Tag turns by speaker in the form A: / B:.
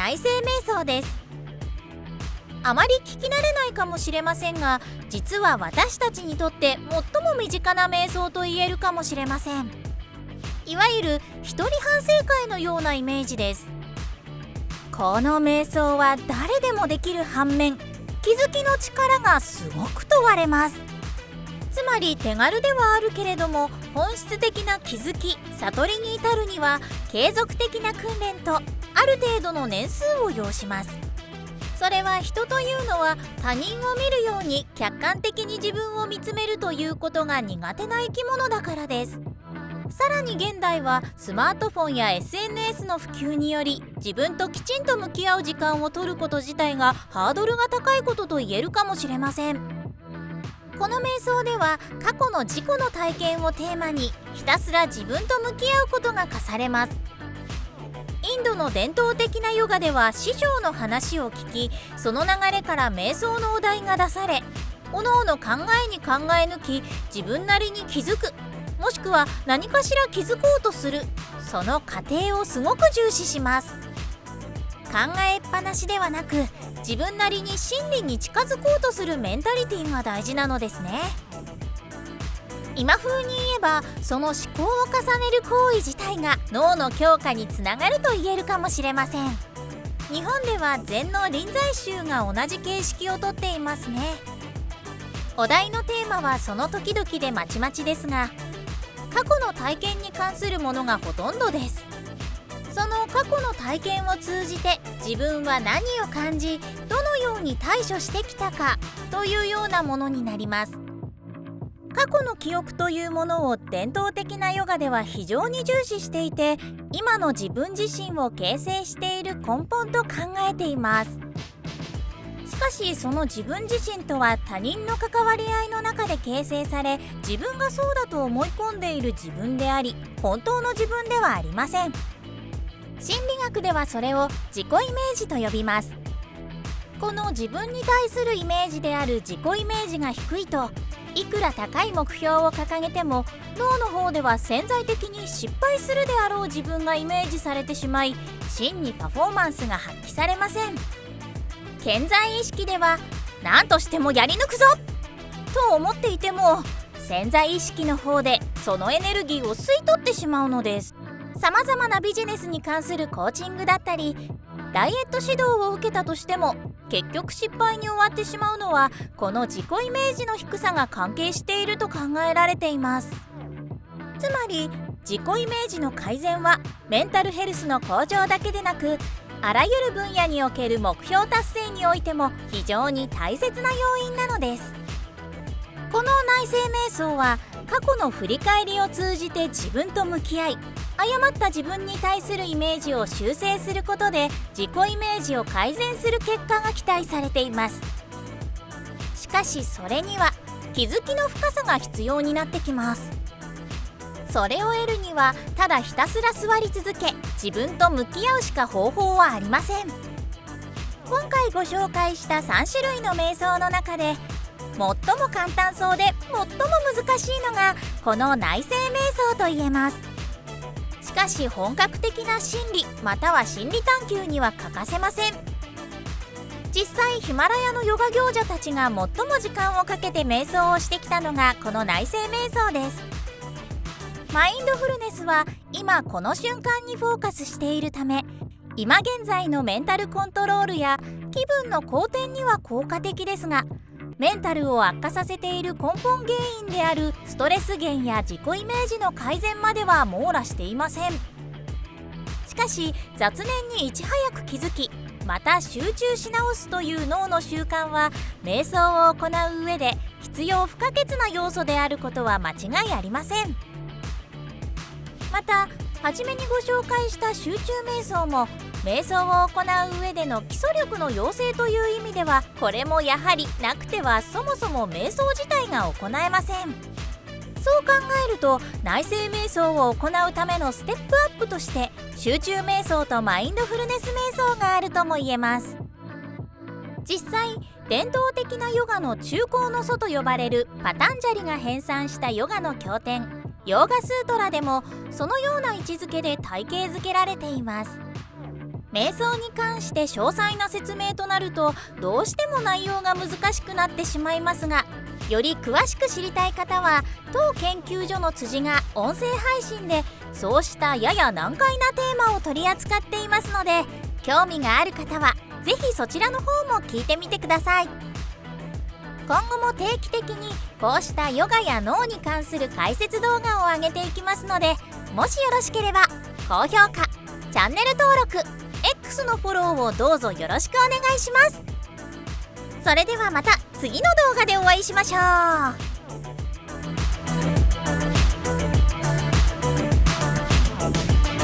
A: 内省瞑想です。あまり聞き慣れないかもしれませんが、実は私たちにとって最も身近な瞑想と言えるかもしれません。いわゆる一人反省会のようなイメージです。この瞑想は誰でもできる反面、気づきの力がすごく問われます。つまり手軽ではあるけれども、本質的な気づき、悟りに至るには継続的な訓練とある程度の年数を要します。それは人というのは他人を見るように客観的に自分を見つめるということが苦手な生き物だからです。さらに現代はスマートフォンや SNS の普及により、自分ときちんと向き合う時間を取ること自体がハードルが高いことと言えるかもしれません。この瞑想では過去の自己の体験をテーマにひたすら自分と向き合うことが課されます。インドの伝統的なヨガでは師匠の話を聞き、その流れから瞑想のお題が出され、おのおの考えに考え抜き、自分なりに気づく、もしくは何かしら気づこうとする、その過程をすごく重視します。考えっぱなしではなく、自分なりに真理に近づこうとするメンタリティが大事なのですね。今風に言えば、その思考を重ねる行為自体が脳の強化につながると言えるかもしれません。日本では禅の臨済宗が同じ形式をとっていますね。お題のテーマはその時々でまちまちですが、過去の体験に関するものがほとんどです。その過去の体験を通じて自分は何を感じ、どのように対処してきたかというようなものになります。過去の記憶というものを伝統的なヨガでは非常に重視していて、今の自分自身を形成している根本と考えています。しかしその自分自身とは他人の関わり合いの中で形成され、自分がそうだと思い込んでいる自分であり、本当の自分ではありません。心理学ではそれを自己イメージと呼びます。この自分に対するイメージである自己イメージが低いと、いくら高い目標を掲げても脳の方では潜在的に失敗するであろう自分がイメージされてしまい、真にパフォーマンスが発揮されません。潜在意識では何としてもやり抜くぞと思っていても、潜在意識の方でそのエネルギーを吸い取ってしまうのです。さまざまなビジネスに関するコーチングだったり、ダイエット指導を受けたとしても結局失敗に終わってしまうのは、この自己イメージの低さが関係していると考えられています。つまり自己イメージの改善はメンタルヘルスの向上だけでなく、あらゆる分野における目標達成においても非常に大切な要因なのです。この内省瞑想は過去の振り返りを通じて自分と向き合い、誤った自分に対するイメージを修正することで自己イメージを改善する結果が期待されています。しかしそれには気づきの深さが必要になってきます。それを得るにはただひたすら座り続け、自分と向き合うしか方法はありません。今回ご紹介した3種類の瞑想の中で最も簡単そうで最も難しいのがこの内省瞑想と言えます。しかし本格的な心理または心理探求には欠かせません。実際ヒマラヤのヨガ行者たちが最も時間をかけて瞑想をしてきたのがこの内省瞑想です。マインドフルネスは今この瞬間にフォーカスしているため、今現在のメンタルコントロールや気分の好転には効果的ですが、メンタルを悪化させている根本原因であるストレス源や自己イメージの改善までは網羅していません。しかし雑念にいち早く気づき、また集中し直すという脳の習慣は瞑想を行う上で必要不可欠な要素であることは間違いありません。また初めにご紹介した集中瞑想も瞑想を行う上での基礎力の養成という意味では、これもやはりなくてはそもそも瞑想自体が行えません。そう考えると内省瞑想を行うためのステップアップとして集中瞑想とマインドフルネス瞑想があるとも言えます。実際伝統的なヨガの中高の祖と呼ばれるパタンジャリが編纂したヨガの経典ヨーガスートラでもそのような位置づけで体系づけられています。瞑想に関して詳細な説明となるとどうしても内容が難しくなってしまいますが、より詳しく知りたい方は当研究所の辻が音声配信でそうしたやや難解なテーマを取り扱っていますので、興味がある方はぜひそちらの方も聞いてみてください。今後も定期的にこうしたヨガや脳に関する解説動画を上げていきますので、もしよろしければ高評価、チャンネル登録、X のフォローをどうぞよろしくお願いします。それではまた次の動画でお会いしましょう。